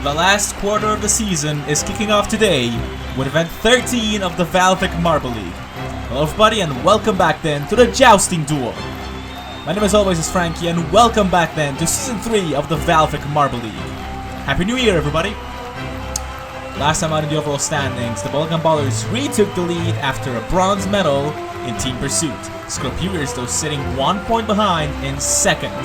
The last quarter of the season is kicking off today with event 13 of the VALVIK Marble League. Hello everybody and welcome back then to the Jousting Duel. My name as always is Frankie and welcome back then to Season 3 of the VALVIK Marble League. Happy New Year everybody! Last time out in the overall standings, the Bubblegum Ballers retook the lead after a bronze medal in Team Pursuit. Scorpions though sitting 1 point behind in second.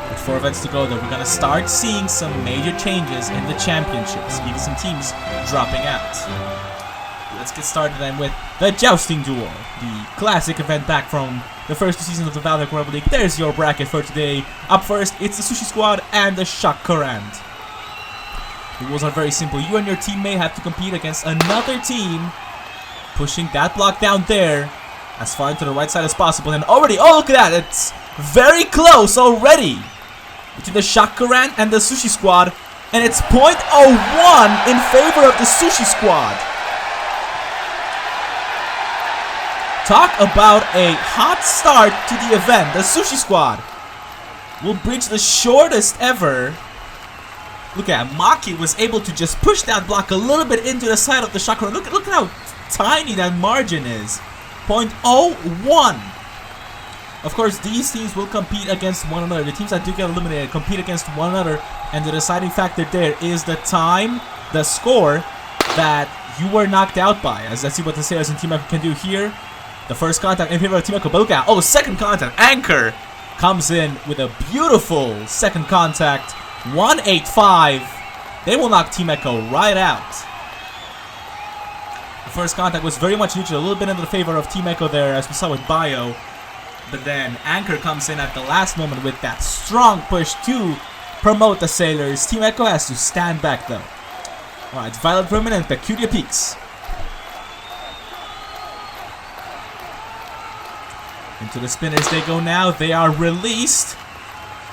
With 4 events to go though, we're gonna start seeing some major changes in the championships, even some teams dropping out. Let's get started then with the Jousting Duel, the classic event back from the first 2 seasons of the VALVIK Marble League. There's your bracket for today. Up first, it's the Sushi Squad and the Shock Current. The rules are very simple. You and your teammate have to compete against another team, pushing that block down there as far into the right side as possible. And already, oh look at that, it's very close already between the Shock Current and the Sushi Squad, and it's 0.01 in favor of the Sushi Squad. Talk about a hot start to the event. The Sushi Squad will breach the shortest ever. Look at Maki was able to just push that block a little bit into the side of the Shock Current. Look at how tiny that margin is. 0.01. Of course, these teams will compete against one another. The teams that do get eliminated compete against one another, and the deciding factor there is the time, the score that you were knocked out by. As let's see what the Sailors and Team Echo can do here. The first contact in favor of Team Echo, but look at, oh, second contact. Anchor comes in with a beautiful second contact. 185. They will knock Team Echo right out. The first contact was very much neutral, a little bit into the favor of Team Echo there, as we saw with Bio. But then Anchor comes in at the last moment with that strong push to promote the Sailors. Team Echo has to stand back though. Alright, Violet Vermin and Peculiar Peaks. Into the spinners they go now. They are released.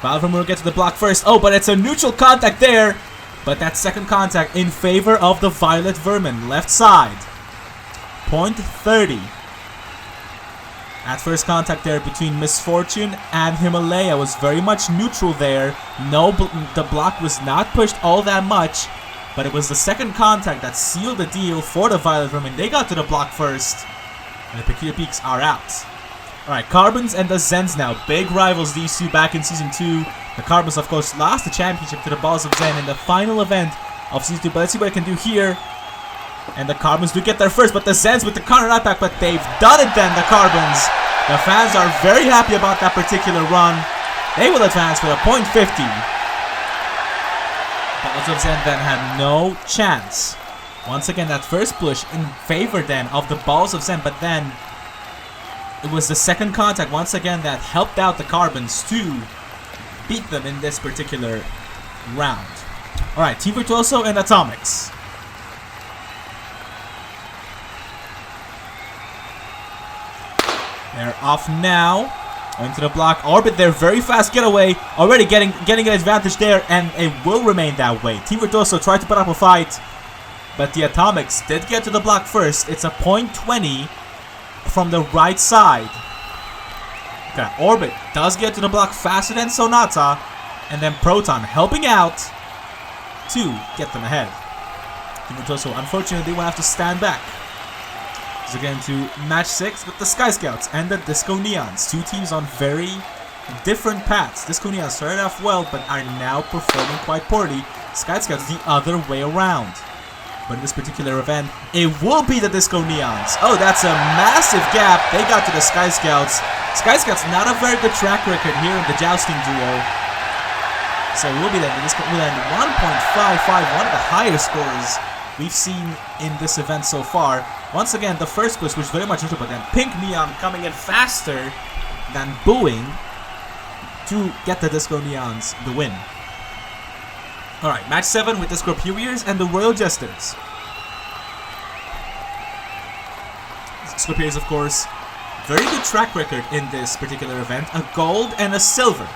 Violet Vermin will get to the block first. Oh, but it's a neutral contact there. But that second contact in favor of the Violet Vermin. Left side. 0.30. At first contact there between Misfortune and Himalaya was very much neutral there. No, the block was not pushed all that much, but it was the second contact that sealed the deal for the Violet Vermin. They got to the block first, and the Peculiar Peaks are out. Alright, Carbons and the Zens now. Big rivals, these two, back in Season 2. The Carbons, of course, lost the championship to the Balls of Zen in the final event of Season 2, but let's see what I can do here. And the Carbons do get there first, but the Zens with the counter attack, but they've done it then, the Carbons. The fans are very happy about that particular run. They will advance with a 0.50. Balls of Zen then had no chance. Once again, that first push in favor then of the Balls of Zen, but then it was the second contact once again that helped out the Carbons to beat them in this particular round. Alright, Team Virtuoso and Atomics. They're off now. Going to the block. Orbit there. Very fast getaway. Already getting an advantage there. And it will remain that way. Team Virtuoso tried to put up a fight. But the Atomics did get to the block first. It's a 0.20 from the right side. Okay. Orbit does get to the block faster than Sonata. And then Proton helping out to get them ahead. Team Virtuoso, unfortunately, will have to stand back. Again to match 6 with the Sky Scouts and the Disco Neons. Two teams on very different paths. Disco Neons started off well but are now performing quite poorly. Sky Scouts the other way around. But in this particular event, it will be the Disco Neons. Oh, that's a massive gap. They got to the Sky Scouts. Sky Scouts not a very good track record here in the Jousting Duel. So it will be that the Disco will end 1.55, one of the higher scores we've seen in this event so far. Once again, the first push was very much neutral, but then Pink Neon coming in faster than Booing to get the Disco Neons the win. Alright, match 7 with the Scorpions and the Royal Jesters. Scorpions, of course, very good track record in this particular event. A gold and a silver.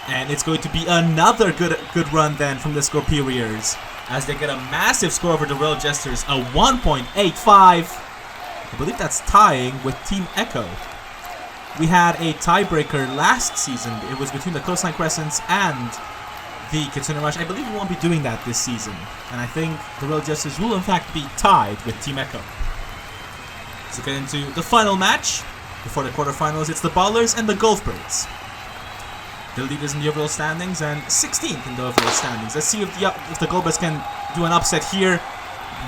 And it's going to be another good run then from the Scorpions, as they get a massive score over the Royal Jesters, a 1.85. I believe that's tying with Team Echo. We had a tiebreaker last season. It was between the Coastline Crescents and the Kitsune Rush. I believe we won't be doing that this season. And I think the Royal Justice will in fact be tied with Team Echo. So get into the final match. Before the quarterfinals, it's the Ballers and the Golfbirds. The leaders in the overall standings and 16th in the overall standings. Let's see if the Golfbirds can do an upset here.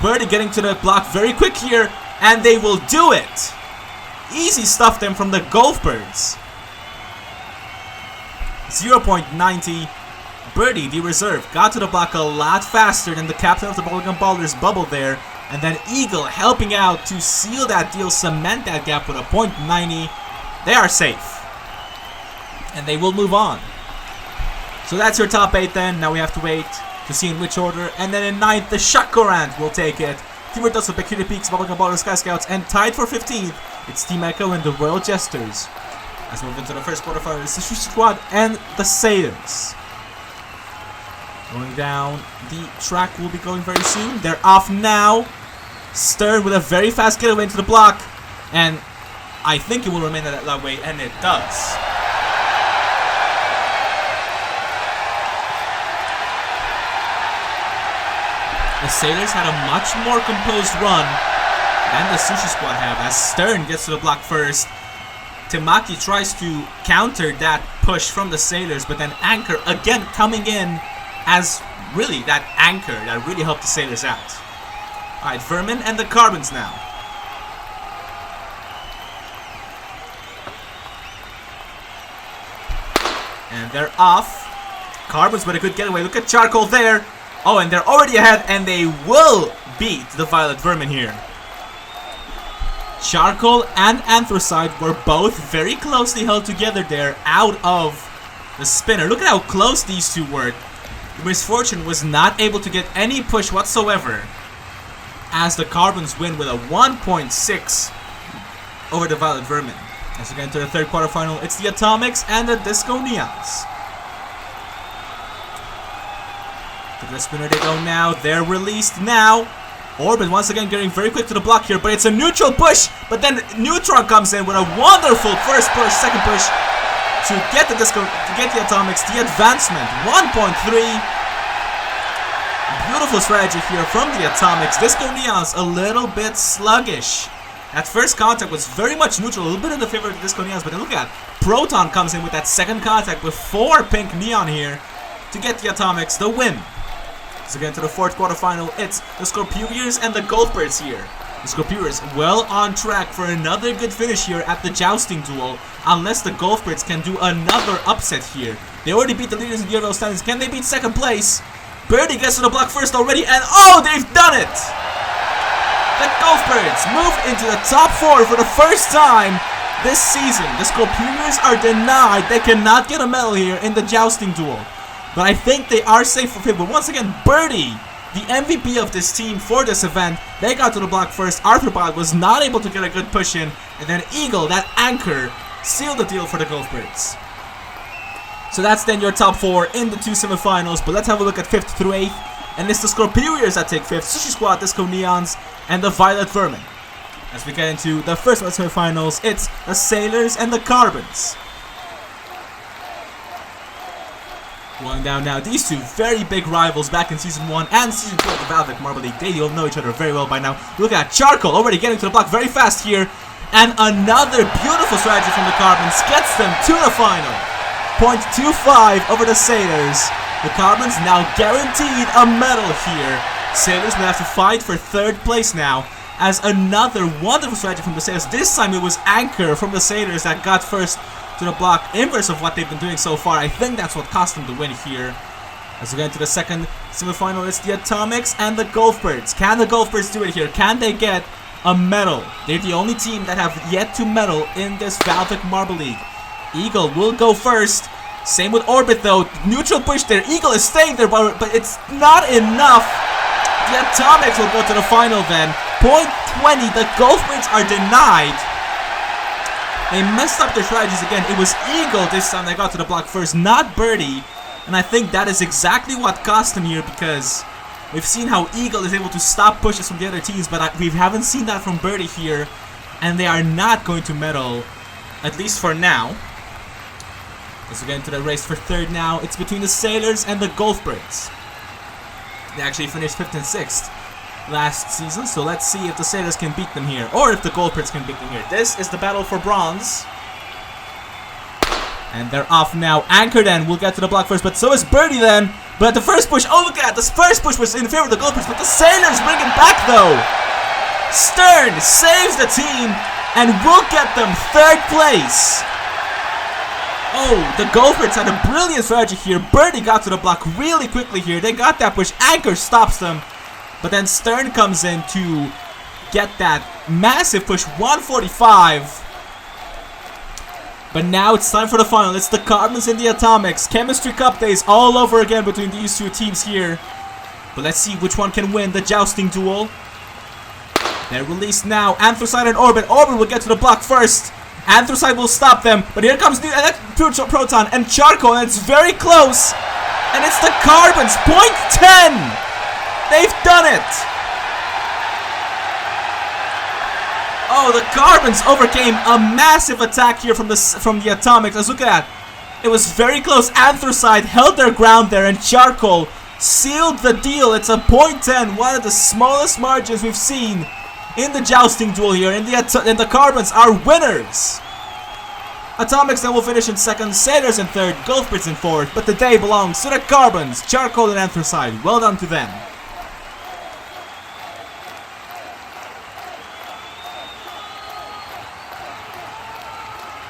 Birdie getting to the block very quick here, and they will do it. Easy stuff them from the Golfbirds. 0.90. Birdie, the reserve, got to the block a lot faster than the captain of the Bubblegum Ballers bubble there. And then Eagle helping out to seal that deal, cement that gap with a .90. They are safe. And they will move on. So that's your top 8 then. Now we have to wait to see in which order. And then in 9th, the Shakorant will take it. Team Verdoso, Bikini Peaks, Bubblegum Ballers, Sky Scouts. And tied for 15th, it's Team Echo and the Royal Jesters. Let's move into the first quarterfinal. It's the Sushi Squad and the Sailors. Going down, the track will be going very soon. They're off now. Stern with a very fast getaway into the block. And I think it will remain that way, and it does. The Sailors had a much more composed run than the Sushi Squad have, as Stern gets to the block first. Temaki tries to counter that push from the Sailors, but then Anchor again coming in as really that anchor that really helped the Sailors out. Alright, Vermin and the Carbons now. And they're off. Carbons with a good getaway. Look at Charcoal there. Oh, and they're already ahead, and they will beat the Violet Vermin here. Charcoal and Anthracite were both very closely held together there out of the spinner. Look at how close these two were. Misfortune was not able to get any push whatsoever, as the Carbons win with a 1.6 over the Violet Vermin. As we get into the third quarterfinal, it's the Atomics and the Disco Neons. To the spinner they go now. They're released now. Orbit once again getting very quick to the block here, but it's a neutral push. But then Neutron comes in with a wonderful first push, second push to get the Disco, to get the Atomics, the advancement. 1.3. Beautiful strategy here from the Atomics. Disco Neons a little bit sluggish. That first contact was very much neutral, a little bit in the favor of the Disco Neons, but then look at Proton comes in with that second contact with 4 pink neon here to get the Atomics the win. So again to the fourth quarterfinal, it's the Scorpions and the Golfbirds here. The Scorpions well on track for another good finish here at the Jousting Duel, unless the Golfbirds can do another upset here. They already beat the leaders in the overall standings. Can they beat second place? Birdie gets to the block first already, and oh, they've done it! The Golfbirds move into the top 4 for the first time this season. The Scorpions are denied. They cannot get a medal here in the Jousting Duel. But I think they are safe for 5th. But once again, Birdie, the MVP of this team for this event, they got to the block first. Arthropod was not able to get a good push in. And then Eagle, that anchor, sealed the deal for the Golfbirds. So that's then your top 4 in the 2 semifinals. But let's have a look at 5th through 8th. And it's the Scorpions that take 5th, Sushi Squad, Disco Neons, and the Violet Vermin. As we get into the first round semifinals, it's the Sailors and the Carbons. Going down now, these two very big rivals back in Season 1 and Season 2 of the VALVIK Marble League. They all know each other very well by now. Look at Charcoal already getting to the block very fast here. And another beautiful strategy from the Carbons gets them to the final. 0.25 over the Sailors. The Carbons now guaranteed a medal here. Sailors will have to fight for 3rd place now, as another wonderful strategy from the Sailors. This time it was Anchor from the Sailors that got first to the block, inverse of what they've been doing so far. I think that's what cost them the win here. As we get into the second semifinal, it's the Atomics and the Golfbirds. Can the Golfbirds do it here? Can they get a medal? They're the only team that have yet to medal in this VALVIK Marble League. Eagle will go first. Same with Orbit though. Neutral push there. Eagle is staying there, but it's not enough. The Atomics will go to the final then. 0.20. The Golfbirds are denied. They messed up their strategies again. It was Eagle this time that got to the block first, not Birdie. And I think that is exactly what cost them here, because we've seen how Eagle is able to stop pushes from the other teams, but we haven't seen that from Birdie here. And they are not going to medal, at least for now. As we get into the race for third now, it's between the Sailors and the Golfbirds. They actually finished 5th and 6th last season, so let's see if the Sailors can beat them here, or if the Golfbirds can beat them here. This is the battle for bronze. And they're off now. Anchor then will get to the block first, but so is Birdie then. But the first push, oh look at that, the first push was in favor of the Golfbirds, but the Sailors bring it back though. Stern saves the team and will get them 3rd place. Oh, the Golfbirds had a brilliant strategy here. Birdie got to the block really quickly here. They got that push. Anchor stops them. But then Stern comes in to get that massive push, 145. But now it's time for the final. It's the Carbons and the Atomics. Chemistry Cup days all over again between these two teams here. But let's see which one can win the Jousting Duel. They're released now. Anthracite and Orbit. Orbit will get to the block first. Anthracite will stop them. But here comes the Proton and Charcoal. And it's very close. And it's the Carbons. Point 10. They've done it. Oh, the Carbons overcame a massive attack here from the Atomics. Let's look at that. It was very close. Anthracite held their ground there, and Charcoal sealed the deal. It's a point 10, one of the smallest margins we've seen in the Jousting Duel here. And the Carbons are winners. Atomics then will finish in 2nd, Sailors in 3rd, Golfbirds in 4th. But the day belongs to the Carbons, Charcoal and Anthracite. Well done to them.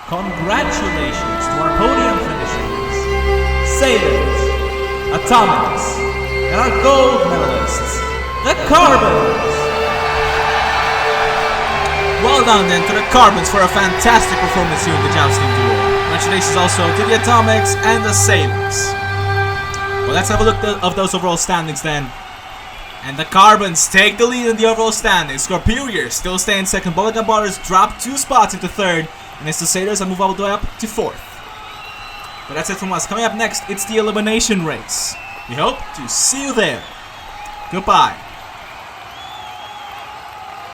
Congratulations to our podium finishers, Sailors, Atomics, and our gold medalists, the Carbons. Well done then to the Carbons for a fantastic performance here in the Jousting Duel. Congratulations also to the Atomics and the Sailors. Well, let's have a look at those overall standings then. And the Carbons take the lead in the overall standings. Scorpurier still stay in 2nd. Bubblegum Ballers drop 2 spots into 3rd. And it's the Sailors that move all the way up to 4th. But that's it from us. Coming up next, it's the elimination race. We hope to see you there. Goodbye.